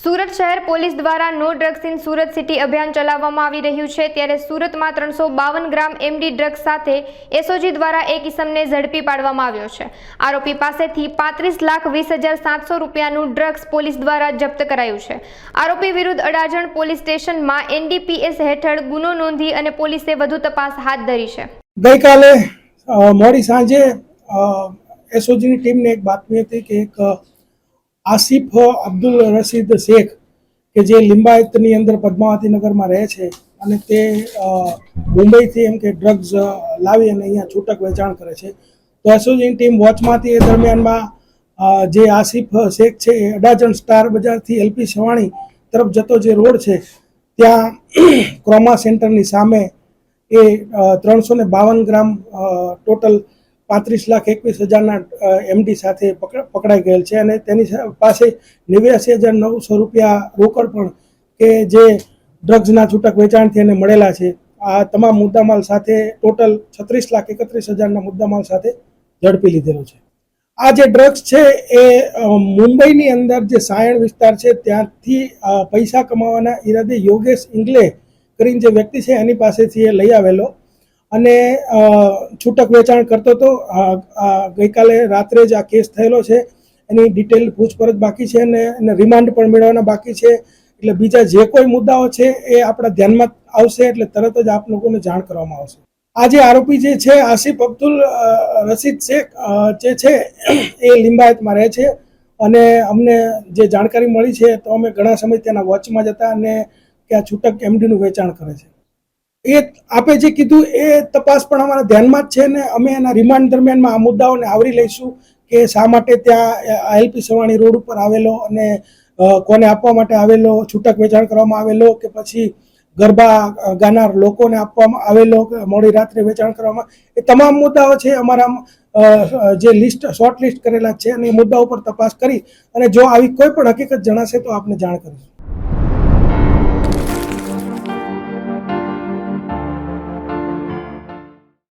સુરત શહેર પોલીસ દ્વારા no drugs in Surat city અભિયાન ચલાવવામાં આવી રહ્યું છે ત્યારે સુરતમાં 352 ગ્રામ એમડી ડ્રગ્સ સાથે એસઓજી દ્વારા એક ઇસમને ઝડપી પાડવામાં આવ્યો છે। આરોપી પાસેથી 35,20,700 રૂપિયાનું ડ્રગ્સ પોલીસ દ્વારા જપ્ત કરાયું છે। આરોપી વિરુદ્ધ અડાજણ પોલીસ સ્ટેશનમાં એનડીપીએસ હેઠળ ગુનો નોંધી અને પોલીસે વધુ તપાસ હાથ ધરી છે। ગઈકાલે મોડી સાંજે એસઓજીની ટીમને એક બાતમી હતી કે એક આસિફ અબ્દુલ રશીદ શેખ કે જે લિંબાયતની અંદર પદ્માવતી નગરમાં રહે છે અને તે મુંબઈથી એમ કે ડ્રગ્સ લાવી અને અહીંયા છૂટક વેચાણ કરે છે। તો એસઓજીની ટીમ વોચમાંથી એ દરમિયાનમાં જે આસિફ શેખ છે એ અડાજણ સ્ટાર બજારથી એલપી સવાણી તરફ જતો જે રોડ છે ત્યાં ક્રોમા સેન્ટરની સામે એ 352 ગ્રામ ટોટલ 35,21,000 એમડી સાથે પકડાઈ ગયેલ છે અને તેની પાસે 89,900 રૂપિયા રોકડ પણ કે જે ડ્રગ્સના છૂટક વેચાણથી એને મળેલા છે। આ તમામ મુદ્દામાલ સાથે ટોટલ 36,31,000ના મુદ્દામાલ સાથે ઝડપી લીધેલો છે। આ જે ડ્રગ્સ છે એ મુંબઈની અંદર જે સાયણ વિસ્તાર છે ત્યાંથી પૈસા કમાવાના ઈરાદે યોગેશ ઇંગલે કરીને જે વ્યક્તિ છે એની પાસેથી એ લઈ આવેલો અને છૂટક વેચાણ કરતો હતો। ગઈકાલે રાત્રે જ આ કેસ થયેલો છે, એની ડિટેલ પૂછપરછ બાકી છે અને એને રિમાન્ડ પણ મેળવવાના બાકી છે। એટલે બીજા જે કોઈ મુદ્દાઓ છે એ આપણા ધ્યાનમાં આવશે એટલે તરત જ આપ લોકોને જાણ કરવામાં આવશે। આ જે આરોપી જે છે આસિફ અબ્દુલ રશીદ શેખ જે છે એ લિંબાયતમાં રહે છે અને અમને જે જાણકારી મળી છે તો અમે ઘણા સમય તેના વોચમાં જ હતા અને કે આ છૂટક એમડીનું વેચાણ કરે છે। એ આપે જે કીધું એ તપાસ પણ અમારા ધ્યાનમાં જ છે ને અમે એના રિમાન્ડ દરમિયાનમાં આ મુદ્દાઓને આવરી લઈશું કે શા માટે ત્યાં એલપી સવાણી રોડ ઉપર આવેલો અને કોને આપવા માટે આવેલો, છૂટક વેચાણ કરવામાં આવેલો કે પછી ગરબા ગાનાર લોકોને આપવામાં આવેલો કે મોડી રાત્રે વેચાણ કરવામાં, એ તમામ મુદ્દાઓ છે અમારા જે લિસ્ટ શોર્ટ લિસ્ટ કરેલા છે અને એ મુદ્દાઓ પર તપાસ કરી અને જો આવી કોઈ પણ હકીકત જણાશે તો આપને જાણ કરીશું।